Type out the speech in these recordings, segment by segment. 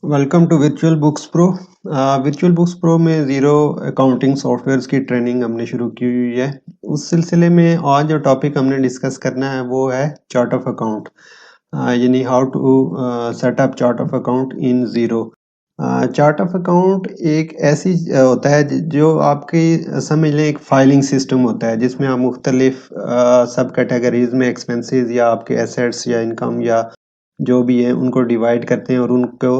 Welcome to virtual books pro. Virtual books pro में Xero accounting softwares की training हमने शुरू की हुई है। उस सिलसिले में आज जो टॉपिक हमने डिस्कस करना है वो है चार्ट ऑफ अकाउंट, यानी how to set up chart of account in Xero. Chart of account एक ऐसी होता है जो आपकी समझ लें एक फाइलिंग सिस्टम होता है जिसमें आप मुख्तलिफ सब कैटेगरीज में एक्सपेंसेस या आपके एसेट्स या इनकम या जो भी है उनको डिवाइड करते हैं और उनको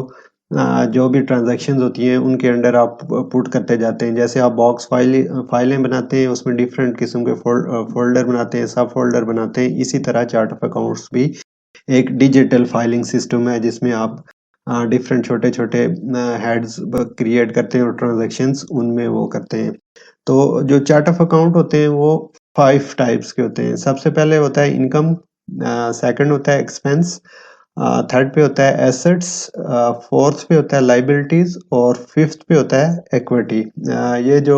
जो भी ट्रांजैक्शंस होती हैं उनके अंडर आप पुट करते जाते हैं। जैसे आप बॉक्स फाइलें बनाते हैं, उसमें डिफरेंट किस्म के फोल्डर बनाते हैं, सब फोल्डर बनाते हैं। इसी तरह चार्ट ऑफ अकाउंट्स भी एक डिजिटल फाइलिंग सिस्टम है जिसमें आप डिफरेंट छोटे छोटे हेड्स क्रिएट करते हैं और ट्रांजैक्शंस उनमें वो करते हैं। तो जो चार्ट ऑफ अकाउंट होते हैं वो 5 टाइप्स के होते हैं। सबसे पहले होता है इनकम, सेकंड होता है एक्सपेंस, थर्ड पे होता है एसेट्स, फोर्थ पे होता है लाइबिलिटीज और फिफ्थ पे होता है इक्विटी। ये जो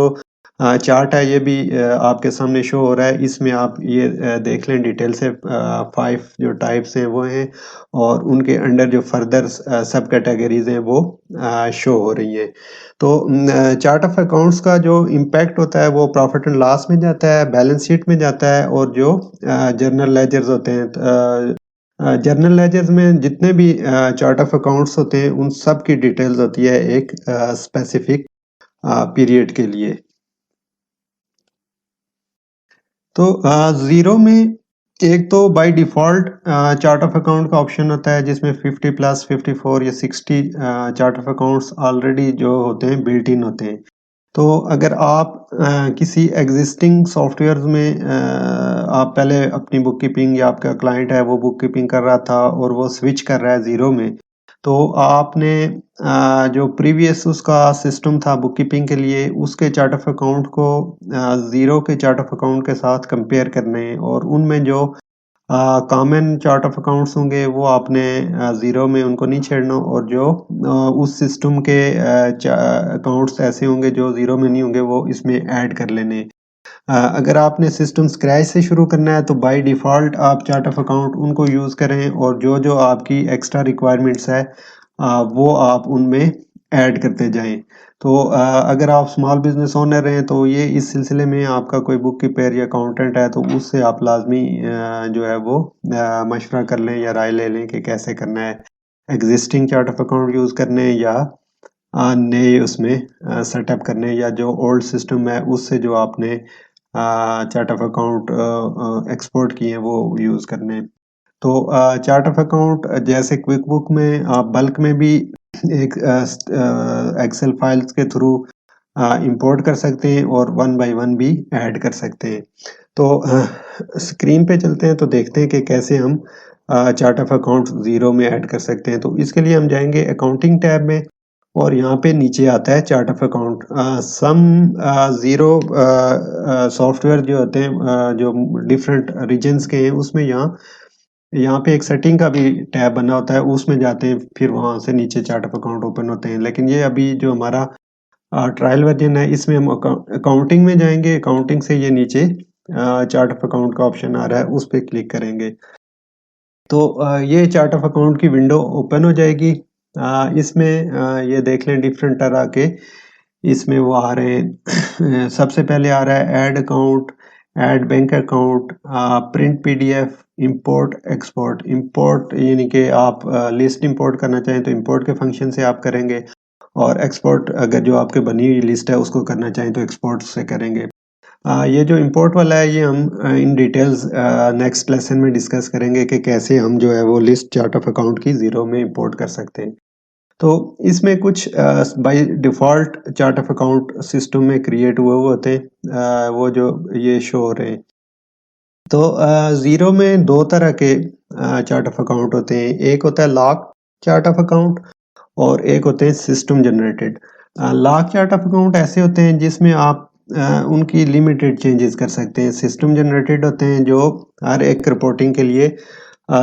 चार्ट है ये भी आपके सामने शो हो रहा है। इसमें आप ये देख लें डिटेल से। 5 जो टाइप्स हैं वो हैं और उनके अंडर जो फर्दर सब कैटेगरीज हैं वो शो हो रही हैं। तो चार्ट ऑफ अकाउंट्स का जो इम्पैक्ट होता है वो प्रॉफिट एंड लॉस में जाता है, बैलेंस शीट में जाता है और जो जर्नल लेजर्स होते हैं, जर्नल लेजर्स में जितने भी चार्ट ऑफ अकाउंट्स होते हैं उन सब की डिटेल्स होती है एक स्पेसिफिक पीरियड के लिए। तो ज़ीरो में एक तो by default chart of account का ऑप्शन होता है जिसमें 50 प्लस 54 या 60 चार्ट ऑफ अकाउंट्स ऑलरेडी जो होते हैं बिल्ट इन होते हैं। तो अगर आप किसी एग्जिस्टिंग सॉफ्टवेयर में आप पहले अपनी बुक कीपिंग या आपका क्लाइंट है वो बुक कीपिंग कर रहा था और वो स्विच कर रहा है ज़ीरो में, तो आपने जो प्रीवियस उसका सिस्टम था बुक कीपिंग के लिए उसके चार्ट ऑफ अकाउंट को ज़ीरो के चार्ट ऑफ अकाउंट के साथ कंपेयर करने और उनमें जो कॉमन चार्ट ऑफ अकाउंट्स होंगे वो आपने ज़ीरो में उनको नहीं छेड़ना और जो उस सिस्टम के अकाउंट्स ऐसे होंगे जो ज़ीरो में नहीं होंगे वो इसमें ऐड कर लेने। अगर आपने सिस्टम स्क्रैच से शुरू करना है तो बाय डिफ़ॉल्ट आप चार्ट ऑफ अकाउंट उनको यूज़ करें और जो जो आपकी एक्स्ट्रा रिक्वायरमेंट्स है वो आप उनमें ऐड करते जाएं। तो अगर आप स्मॉल बिजनेस ओनर हैं तो ये इस सिलसिले में आपका कोई बुक कीपर या अकाउंटेंट है तो उससे आप लाजमी जो है वो मशवरा कर लें या राय ले लें कि कैसे करना है, existing chart of account use करने या नए उसमें सेटअप करने या जो ओल्ड सिस्टम है उससे जो आपने चार्ट ऑफ अकाउंट एक्सपोर्ट किए हैं वो यूज़ करने। तो चार्ट ऑफ अकाउंट जैसे क्विक बुक में आप बल्क में भी एक एक्सेल फाइल्स के थ्रू इंपोर्ट कर सकते हैं और वन बाय वन भी ऐड कर सकते हैं। तो स्क्रीन पे चलते हैं तो देखते हैं कि कैसे हम चार्ट ऑफ अकाउंट ज़ीरो में ऐड कर सकते हैं। तो इसके लिए हम जाएंगे अकाउंटिंग टैब में और यहाँ पे नीचे आता है chart of account. Some Xero software जो होते हैं जो डिफरेंट रीजन्स के हैं उसमें यहाँ यहाँ पे एक सेटिंग का भी टैब बना होता है, उसमें जाते हैं फिर वहाँ से नीचे चार्ट ऑफ अकाउंट ओपन होते हैं। लेकिन ये अभी जो हमारा ट्रायल वर्जन है इसमें हम अकाउंटिंग में जाएंगे, अकाउंटिंग से ये नीचे चार्ट ऑफ अकाउंट का ऑप्शन आ रहा है उस पर क्लिक करेंगे तो ये चार्ट ऑफ अकाउंट की विंडो ओपन हो जाएगी। इसमें ये देख लें डिफरेंट तरह के इसमें वो आ रहे हैं। सबसे पहले आ रहा है add account, add bank account, print PDF, import export. Import यानी कि आप लिस्ट इंपोर्ट करना चाहें तो इंपोर्ट के फंक्शन से आप करेंगे और एक्सपोर्ट अगर जो आपके बनी हुई लिस्ट है उसको करना चाहें तो एक्सपोर्ट से करेंगे। ये जो इंपोर्ट वाला है ये हम इन डिटेल्स नेक्स्ट लेसन में डिस्कस करेंगे कि कैसे हम जो है वो लिस्ट चार्ट ऑफ अकाउंट की ज़ीरो में इंपोर्ट कर सकते हैं। तो इसमें कुछ by default chart of account system में क्रिएट हुए हुए होते हैं, वो जो ये शो हो रहे हैं। तो ज़ीरो में दो तरह के चार्ट ऑफ अकाउंट होते हैं, एक होता है लॉक चार्ट ऑफ अकाउंट और एक होते हैं system generated. Lock chart of account ऐसे होते हैं जिसमें आप उनकी लिमिटेड चेंजेस कर सकते हैं। सिस्टम जनरेटेड होते हैं जो हर एक रिपोर्टिंग के लिए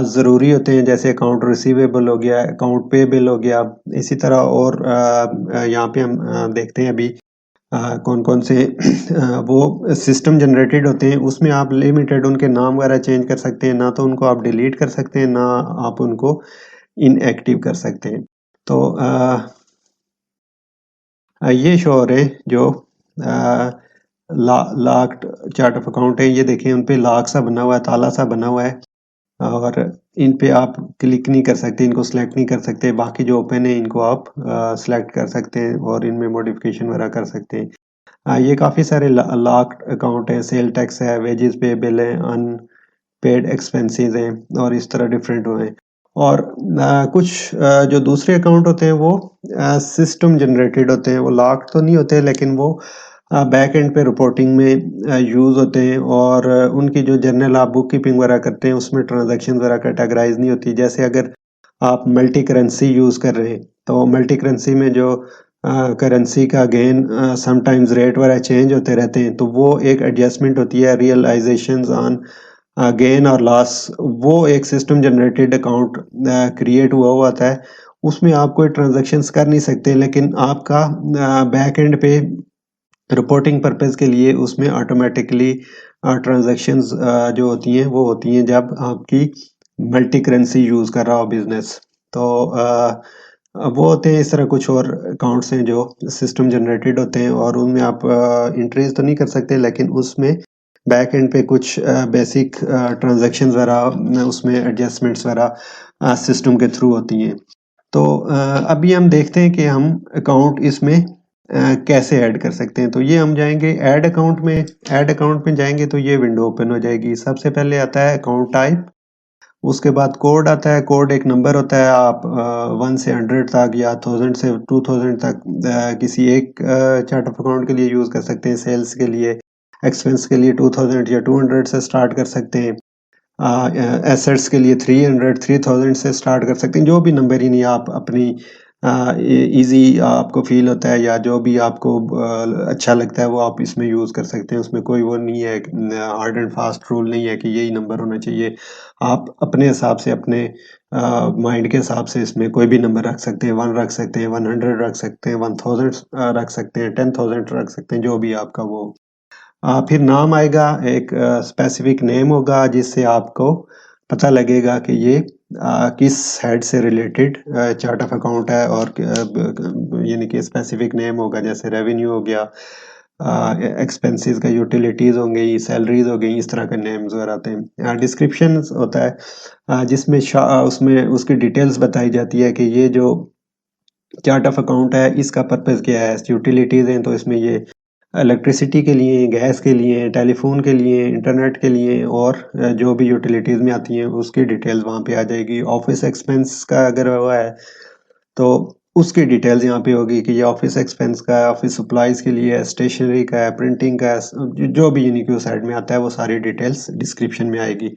ज़रूरी होते हैं, जैसे अकाउंट रिसीवेबल हो गया, अकाउंट पेबल हो गया। इसी तरह और यहाँ पे हम देखते हैं अभी कौन कौन से वो सिस्टम जनरेटेड होते हैं उसमें आप लिमिटेड उनके नाम वगैरह चेंज कर सकते हैं, ना तो उनको आप डिलीट कर सकते हैं ना आप उनको इनएक्टिव कर सकते हैं। तो ये शो हो रहे हैं जो लाख चार्ट ऑफ अकाउंट है, ये देखें उन पे लाख सा बना हुआ है, ताला सा बना हुआ है, और इन पे आप क्लिक नहीं कर सकते, इनको सिलेक्ट नहीं कर सकते। बाकी जो ओपन है इनको आप सिलेक्ट कर सकते हैं और इनमें मॉडिफिकेशन वगैरह कर सकते हैं। ये काफ़ी सारे लाख अकाउंट है, सेल टैक्स है, वेजेस पेबल है, अनपेड एक्सपेंसेस हैं, और इस तरह डिफरेंट हुए हैं। और कुछ जो दूसरे अकाउंट होते हैं वो सिस्टम जनरेटेड होते हैं, वो लाख तो नहीं होते लेकिन वो बैक एंड पे रिपोर्टिंग में यूज़ होते हैं, और उनकी जो जनरल आप बुक कीपिंग वगैरह करते हैं उसमें ट्रांजैक्शन वगैरह कैटेगराइज नहीं होती। जैसे अगर आप मल्टी करेंसी यूज़ कर रहे हैं तो मल्टी करेंसी में जो करेंसी का गेन समटाइम्स रेट वगैरह चेंज होते रहते हैं, तो वो एक एडजस्टमेंट होती है, रियलाइजेशंस ऑन गेन और लॉस। वो एक सिस्टम जनरेटेड अकाउंट क्रिएट हुआ होता है, उसमें आप कोई ट्रांजैक्शंस कर नहीं सकते, लेकिन आपका बैक एंड पे रिपोर्टिंग पर्पस के लिए उसमें ऑटोमेटिकली ट्रांजैक्शंस जो होती हैं वो होती हैं जब आपकी मल्टी करेंसी यूज़ कर रहा हो बिजनेस। तो वो होते हैं, इस तरह कुछ और अकाउंट्स हैं जो सिस्टम जनरेटेड होते हैं, और उनमें आप इंट्रीज तो नहीं कर सकते, लेकिन उसमें बैक एंड पे कुछ बेसिक ट्रांजैक्शंस वगैरह उसमें एडजस्टमेंट्स वगैरह सिस्टम के थ्रू होती हैं। तो अभी हम देखते हैं कि हम अकाउंट इसमें कैसे ऐड कर सकते हैं। तो ये हम जाएंगे ऐड अकाउंट में जाएंगे तो ये विंडो ओपन हो जाएगी। सबसे पहले आता है अकाउंट टाइप, उसके बाद कोड आता है। कोड एक नंबर होता है, आप 1 से 100 तक या 1000 से 2000 तक किसी एक चार्ट ऑफ अकाउंट के लिए यूज़ कर सकते हैं। सेल्स के लिए, एक्सपेंस के लिए 2000 या 200 से स्टार्ट कर सकते हैं। एसेट्स के लिए 300 3000 से स्टार्ट कर सकते हैं। जो भी नंबर ही नहीं आप अपनी इजी आपको फील होता है या जो भी आपको अच्छा लगता है वो आप इसमें यूज़ कर सकते हैं। उसमें कोई वो नहीं है, हार्ड एंड फास्ट रूल नहीं है कि यही नंबर होना चाहिए। आप अपने हिसाब से, अपने माइंड के हिसाब से इसमें कोई भी नंबर रख सकते हैं। 1 रख सकते हैं, 100 रख सकते हैं, 1000 रख सकते हैं, 10,000 रख सकते हैं, जो भी आपका वो। फिर नाम आएगा, एक स्पेसिफिक नेम होगा जिससे आपको पता लगेगा कि ये किस हेड से रिलेटेड चार्ट ऑफ अकाउंट है, और यानी कि स्पेसिफिक नेम होगा, जैसे रेवेन्यू हो गया, एक्सपेंसेस का यूटिलिटीज होंगे, सैलरीज हो गई, इस तरह के नेम्स वगैरह आते हैं। डिस्क्रिप्शन होता है जिसमें उसमें उसकी डिटेल्स बताई जाती है कि ये जो चार्ट ऑफ अकाउंट है इसका पर्पस क्या है। यूटिलिटीज हैं तो इसमें ये इलेक्ट्रिसिटी के लिए, गैस के लिए, टेलीफोन के लिए, इंटरनेट के लिए, और जो भी यूटिलिटीज़ में आती हैं उसकी डिटेल्स वहाँ पे आ जाएगी। ऑफिस एक्सपेंस का अगर हुआ है तो उसकी डिटेल्स यहाँ पे होगी कि ये ऑफिस एक्सपेंस का है, ऑफिस सप्लाईज़ के लिए है, स्टेशनरी का है, प्रिंटिंग का है, जो भी यूनिक साइड में आता है वो सारी डिटेल्स डिस्क्रिप्शन में आएगी।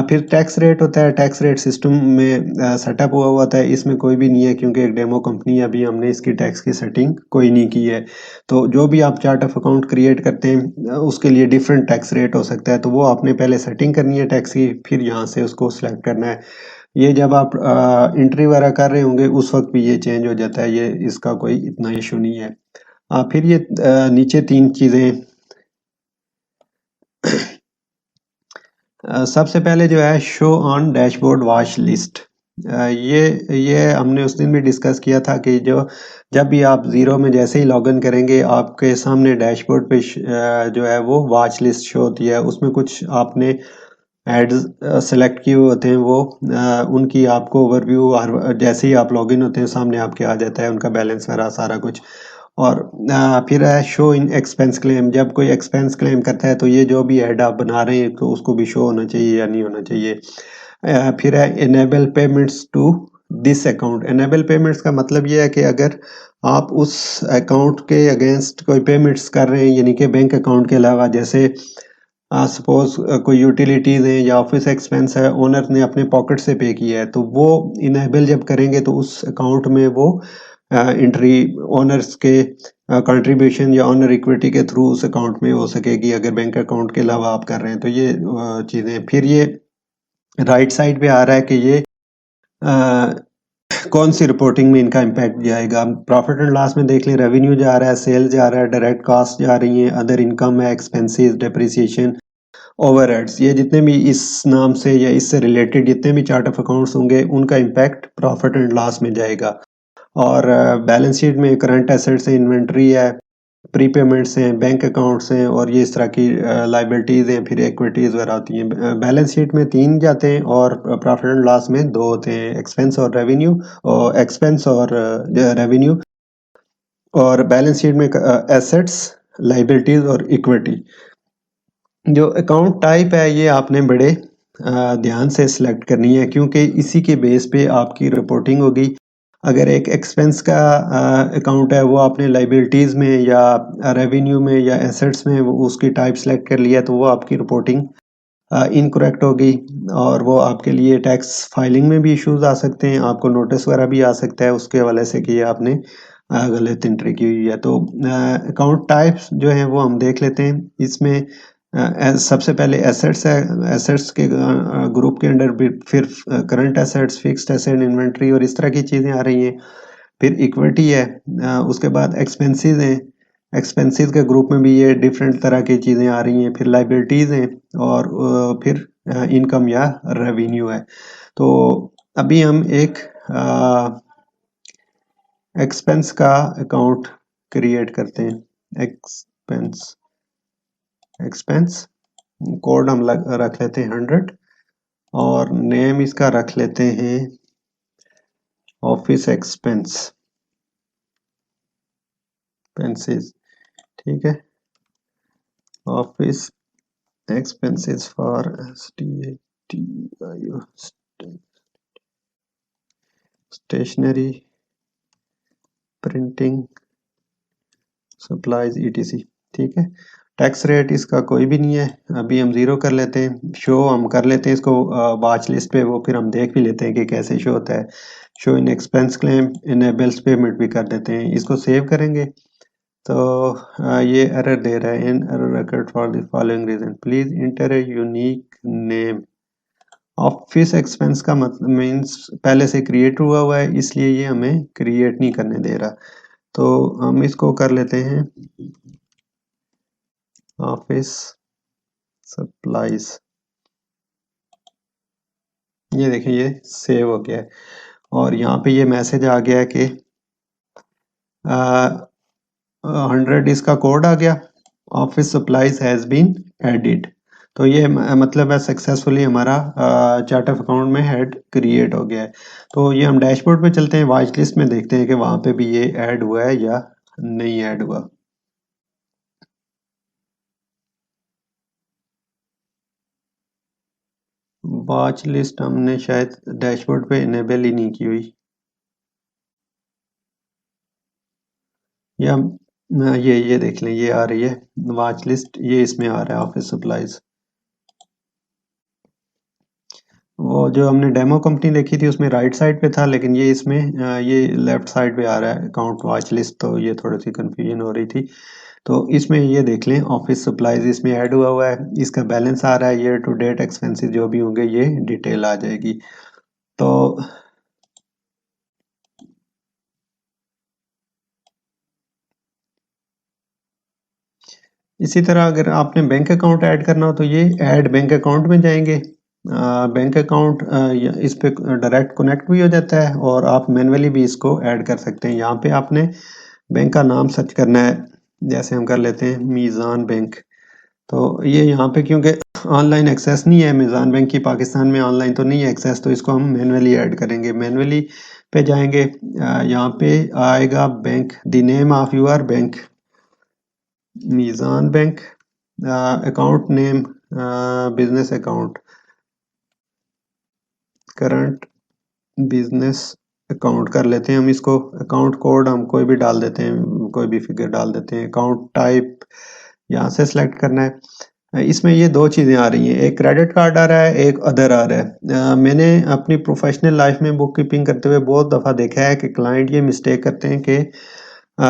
फिर टैक्स रेट होता है। टैक्स रेट सिस्टम में सेटअप हुआ होता है, इसमें कोई भी नहीं है क्योंकि एक डेमो कंपनी है, अभी हमने इसकी टैक्स की सेटिंग कोई नहीं की है। तो जो भी आप चार्ट ऑफ अकाउंट क्रिएट करते हैं उसके लिए डिफरेंट टैक्स रेट हो सकता है, तो वो आपने पहले सेटिंग करनी है टैक्स की, फिर यहाँ से उसको सिलेक्ट करना है। ये जब आप एंट्री वगैरह कर रहे होंगे उस वक्त भी ये चेंज हो जाता है, ये इसका कोई इतना इशू नहीं है। फिर ये नीचे 3 चीज़ें सबसे पहले जो है show on dashboard watch list. ये हमने उस दिन भी डिस्कस किया था कि जब भी आप ज़ीरो में जैसे ही लॉगिन करेंगे आपके सामने डैशबोर्ड पे जो है वो वॉच लिस्ट शो होती है। उसमें कुछ आपने एड्स सेलेक्ट किए होते हैं, वो उनकी आपको ओवरव्यू जैसे ही आप लॉगिन होते हैं सामने आपके आ जाता है, उनका बैलेंस वगैरह सारा कुछ। और फिर है शो इन एक्सपेंस क्लेम। जब कोई एक्सपेंस क्लेम करता है तो ये जो भी ऐड आप बना रहे हैं तो उसको भी शो होना चाहिए या नहीं होना चाहिए। फिर है enable payments to this account. Enable payments का मतलब ये है कि अगर आप उस अकाउंट के अगेंस्ट कोई पेमेंट्स कर रहे हैं, यानी कि बैंक अकाउंट के अलावा, जैसे सपोज कोई यूटिलिटीज़ है या ऑफिस एक्सपेंस है, ओनर ने अपने पॉकेट से पे किया है, तो वो इनेबल जब करेंगे तो उस अकाउंट में वो एंट्री ओनर्स के कंट्रीब्यूशन या ओनर इक्विटी के थ्रू उस अकाउंट में हो सकेगी, अगर बैंक अकाउंट के अलावा आप कर रहे हैं तो ये चीज़ें। फिर ये राइट साइड पे आ रहा है कि ये कौन सी रिपोर्टिंग में इनका इम्पैक्ट जाएगा। प्रॉफिट एंड लॉस में देख लें, रेवेन्यू जा रहा है, सेल जा रहा है, डायरेक्ट कॉस्ट जा रही हैं, अदर इनकम है, एक्सपेंसेस, डेप्रिसिएशन, ओवरहेड्स। ये जितने भी इस नाम से या इससे रिलेटेड जितने भी चार्ट ऑफ अकाउंट्स होंगे उनका इम्पैक्ट प्रॉफिट एंड लॉस में जाएगा। और बैलेंस शीट में करंट एसेट्स है, इन्वेंट्री है, प्रीपेमेंट्स हैं, बैंक अकाउंट्स हैं और ये इस तरह की लाइबिलिटीज़ हैं, फिर इक्विटीज़ वगैरह होती हैं। बैलेंस शीट में 3 जाते हैं और प्रॉफिट एंड लॉस में 2 होते हैं, एक्सपेंस और रेवेन्यू, और एक्सपेंस और रेवेन्यू। और बैलेंस शीट में एसेट्स, लाइबिलिटीज़ और इक्विटी। जो अकाउंट टाइप है ये आपने बड़े ध्यान से सिलेक्ट करनी है, क्योंकि इसी के बेस पे आपकी रिपोर्टिंग होगी। अगर एक एक्सपेंस का अकाउंट है वो आपने लाइबिलिटीज़ में या रेवेन्यू में या एसेट्स में वो उसकी टाइप सेलेक्ट कर लिया, तो वो आपकी रिपोर्टिंग इनकरेक्ट होगी और वो आपके लिए टैक्स फाइलिंग में भी इश्यूज आ सकते हैं, आपको नोटिस वगैरह भी आ सकता है उसके हवाले से कि आपने गलत एंट्री की हुई है। तो अकाउंट टाइप्स जो हैं वो हम देख लेते हैं। इसमें सबसे पहले एसेट्स है, एसेट्स के ग्रुप के अंडर फिर current assets, fixed asset, inventory और इस तरह की चीज़ें आ रही हैं। फिर इक्विटी है, उसके बाद एक्सपेंसेस हैं, एक्सपेंसेस के ग्रुप में भी ये डिफरेंट तरह की चीज़ें आ रही हैं। फिर लाइबिलिटीज़ हैं और फिर इनकम या रेवेन्यू है। तो अभी हम एक एक्सपेंस का अकाउंट क्रिएट करते हैं। एक्सपेंस कोड हम रख लेते हैं 100 और नेम इसका रख लेते हैं ऑफिस एक्सपेंसेस। ठीक है, office expenses for stationery, printing, supplies etc। ठीक है, टैक्स रेट इसका कोई भी नहीं है, अभी हम 0 कर लेते हैं। शो हम कर लेते हैं इसको वॉच लिस्ट पे, वो फिर हम देख भी लेते हैं कि कैसे शो होता है। Show in expense claim enables payment भी कर देते हैं। इसको सेव करेंगे तो ये एरर दे रहा है, in error record for the following reason please enter a unique name. Office expense का मतलब मीन्स पहले से क्रिएट हुआ है, इसलिए ये हमें क्रिएट नहीं करने दे रहा। तो हम इसको कर लेते हैं ऑफिस सप्लाईज। ये देखिए ये सेव हो गया है और यहाँ पे ये मैसेज आ गया है कि 100 इसका कोड आ गया, office supplies has been added. तो ये मतलब है सक्सेसफुली हमारा चार्ट ऑफ अकाउंट में हेड क्रिएट हो गया है। तो ये हम डैशबोर्ड पे चलते हैं, वॉच लिस्ट में देखते हैं कि वहाँ पे भी ये ऐड हुआ है या नहीं ऐड हुआ। वॉच लिस्ट हमने शायद डैशबोर्ड पे इनेबल ही नहीं की हुई, या ये देख लें, ये आ रही है वॉच लिस्ट, ये इसमें आ रहा है ऑफिस सप्लाईज। वो जो हमने डेमो कंपनी देखी थी उसमें राइट साइड पे था, लेकिन ये इसमें ये लेफ्ट साइड पे आ रहा है अकाउंट वॉच लिस्ट, तो ये थोड़ी सी कंफ्यूजन हो रही थी। तो इसमें ये देख लें ऑफिस सप्लाईज इसमें ऐड हुआ है, इसका बैलेंस आ रहा है, ईयर टू डेट एक्सपेंसेस जो भी होंगे ये डिटेल आ जाएगी। तो इसी तरह अगर आपने बैंक अकाउंट ऐड करना हो तो ये ऐड बैंक अकाउंट में जाएंगे। बैंक अकाउंट इस पे डायरेक्ट कनेक्ट भी हो जाता है और आप मैन्युअली भी इसको ऐड कर सकते हैं। यहाँ पे आपने बैंक का नाम सर्च करना है, जैसे हम कर लेते हैं मीज़ान बैंक। तो ये यहाँ पे क्योंकि ऑनलाइन एक्सेस नहीं है मीज़ान बैंक की, पाकिस्तान में ऑनलाइन तो नहीं है एक्सेस, तो इसको हम मैन्युअली ऐड करेंगे। मैन्युअली पे जाएंगे, यहाँ पे आएगा bank, the name of your bank, Meezan bank, account name business account, current business account कर लेते हैं हम इसको। अकाउंट कोड हम कोई भी डाल देते हैं, कोई भी फिगर डाल देते हैं। अकाउंट टाइप यहाँ से सिलेक्ट करना है। इसमें ये 2 चीज़ें आ रही हैं, एक क्रेडिट कार्ड आ रहा है, एक अदर आ रहा है। मैंने अपनी प्रोफेशनल लाइफ में बुक कीपिंग करते हुए बहुत दफ़ा देखा है कि क्लाइंट ये मिस्टेक करते हैं कि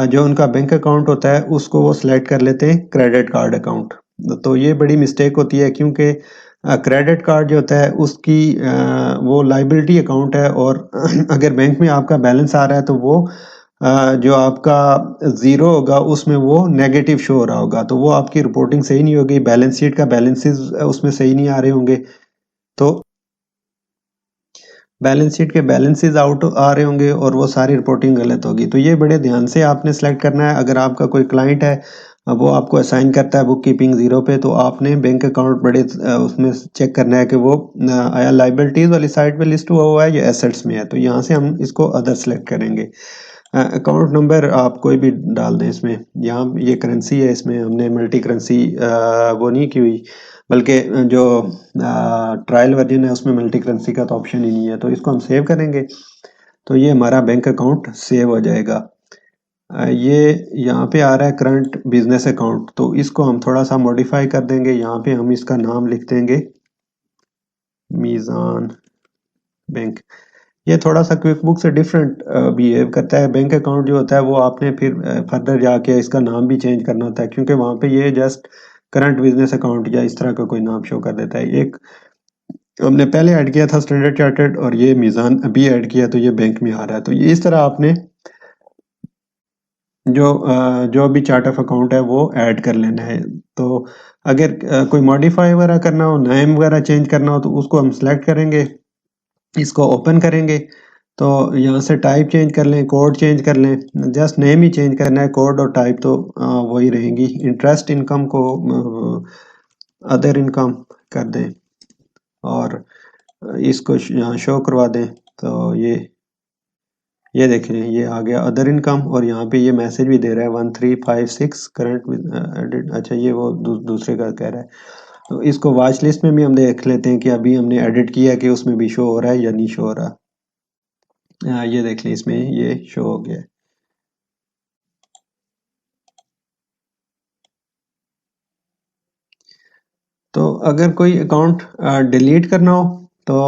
जो उनका बैंक अकाउंट होता है उसको वो सिलेक्ट कर लेते हैं क्रेडिट कार्ड अकाउंट। तो ये बड़ी मिस्टेक होती है, क्योंकि क्रेडिट कार्ड जो होता है उसकी वो लाइबिलिटी अकाउंट है और अगर बैंक में आपका बैलेंस आ रहा है तो वो जो आपका ज़ीरो होगा उसमें वो नेगेटिव शो हो रहा होगा, तो वो आपकी रिपोर्टिंग सही नहीं होगी, बैलेंस शीट का बैलेंसेस उसमें सही नहीं आ रहे होंगे। तो बैलेंस शीट के बैलेंसेस आउट आ रहे होंगे और वो सारी रिपोर्टिंग गलत होगी। तो ये बड़े ध्यान से आपने सेलेक्ट करना है। अगर आपका कोई क्लाइंट है वो आपको असाइन करता है बुक कीपिंग ज़ीरो पे, तो आपने बैंक अकाउंट बड़े उसमें चेक करना है कि वो आया लाइबिलिटीज़ वाली साइड पे लिस्ट हुआ है या एसेट्स में है। तो यहाँ से हम इसको अदर सेलेक्ट करेंगे। अकाउंट नंबर आप कोई भी डाल दें इसमें। यहाँ ये करेंसी है, इसमें हमने मल्टी करेंसी वो नहीं की हुई, बल्कि जो ट्रायल वर्जन है उसमें मल्टी करेंसी का तो ऑप्शन ही नहीं है। तो इसको हम सेव करेंगे तो ये हमारा बैंक अकाउंट सेव हो जाएगा। ये यहाँ पे आ रहा है करंट बिजनेस अकाउंट, तो इसको हम थोड़ा सा मॉडिफाई कर देंगे। यहाँ पे हम इसका नाम लिख देंगे मीज़ान बैंक। ये थोड़ा सा क्विक बुक से डिफरेंट बिहेव करता है। बैंक अकाउंट जो होता है वो आपने फिर फर्दर जाके इसका नाम भी चेंज करना होता है, क्योंकि वहाँ पे ये जस्ट करंट बिजनेस अकाउंट या इस तरह का कोई नाम शो कर देता है। एक हमने पहले ऐड किया था स्टैंडर्ड चार्टर्ड और ये मीज़ान अभी ऐड किया तो ये बैंक में आ रहा है। तो ये इस तरह आपने जो भी चार्ट ऑफ अकाउंट है वो ऐड कर लेना है। तो अगर कोई मॉडिफाई वगैरह करना हो, नेम वगैरह चेंज करना हो, तो उसको हम सेलेक्ट करेंगे, इसको ओपन करेंगे। तो यहाँ से टाइप चेंज कर लें, कोड चेंज कर लें, जस्ट नेम ही चेंज करना है, कोड और टाइप तो वही रहेंगी। इंटरेस्ट इनकम को अदर इनकम कर दें और इसको यहाँ शो करवा दें। तो ये देख लें, ये आ गया अदर इनकम और यहाँ पे ये मैसेज भी दे रहा है 1356 करंट। अच्छा, ये वो दूसरे का कह रहा है। तो इसको वॉच लिस्ट में भी हम देख लेते हैं कि अभी हमने एडिट किया कि उसमें भी शो हो रहा है या नहीं शो हो रहा। ये देख लें, इसमें ये शो हो गया है। तो अगर कोई अकाउंट डिलीट करना हो तो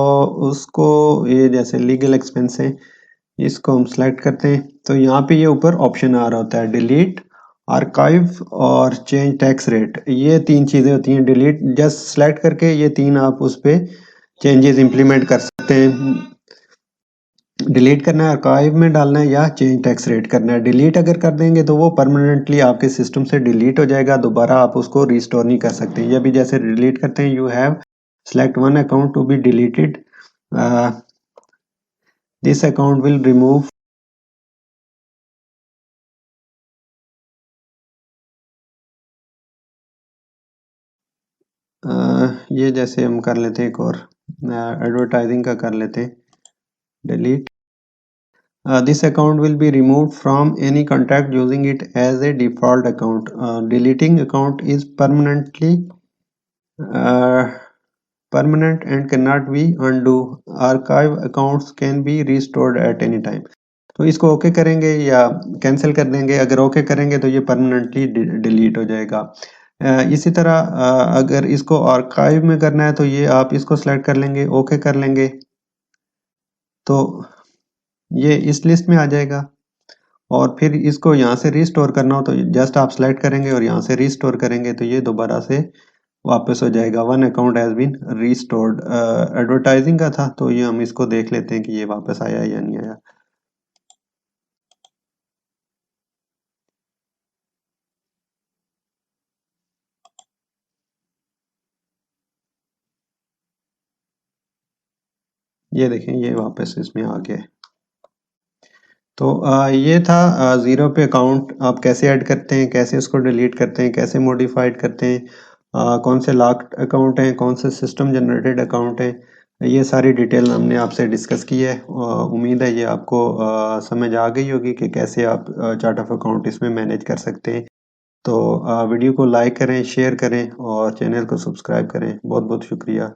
उसको, ये जैसे लीगल एक्सपेंस है, इसको हम सेलेक्ट करते हैं। तो यहाँ पे ये ऊपर ऑप्शन आ रहा होता है डिलीट, आर्काइव और चेंज टैक्स रेट। ये तीन चीज़ें होती हैं। डिलीट जस्ट सेलेक्ट करके ये तीन आप उस पर चेंजेस इम्प्लीमेंट कर सकते हैं। डिलीट करना है, आर्काइव में डालना है या चेंज टैक्स रेट करना है। डिलीट अगर कर देंगे तो वो परमानेंटली आपके सिस्टम से डिलीट हो जाएगा, दोबारा आप उसको रिस्टोर नहीं कर सकते। ये भी जैसे डिलीट करते हैं, you have select one account to be deleted, this account will remove. ये जैसे हम कर लेते हैं एक और एडवर्टाइजिंग का कर लेते हैं delete. This account will be removed from any contact using it as a default account. Deleting account is uh, permanent and cannot be undo. Archive accounts can be restored at any time. तो इसको okay करेंगे या cancel कर देंगे। अगर okay करेंगे तो ये परमानेंटली डिलीट हो जाएगा। इसी तरह अगर इसको आर्काइव में करना है तो ये आप इसको सेलेक्ट कर लेंगे, ओके कर लेंगे, तो ये इस लिस्ट में आ जाएगा। और फिर इसको यहाँ से रिस्टोर करना हो तो जस्ट आप सेलेक्ट करेंगे और यहाँ से रिस्टोर करेंगे तो ये दोबारा से वापस हो जाएगा। One account has been restored. Advertising का था तो ये हम इसको देख लेते हैं कि ये वापस आया या नहीं आया। ये देखें, ये वापस इसमें आ गया है। तो ये था ज़ीरो पे अकाउंट आप कैसे ऐड करते हैं, कैसे उसको डिलीट करते हैं, कैसे मॉडिफाइड करते हैं, कौन से लॉक्ड अकाउंट हैं, कौन से सिस्टम जनरेटेड अकाउंट हैं। ये सारी डिटेल हमने आपसे डिस्कस की है। उम्मीद है ये आपको समझ आ गई होगी कि कैसे आप चार्ट ऑफ अकाउंट इसमें मैनेज कर सकते हैं। तो वीडियो को लाइक करें, शेयर करें और चैनल को सब्सक्राइब करें। बहुत बहुत शुक्रिया।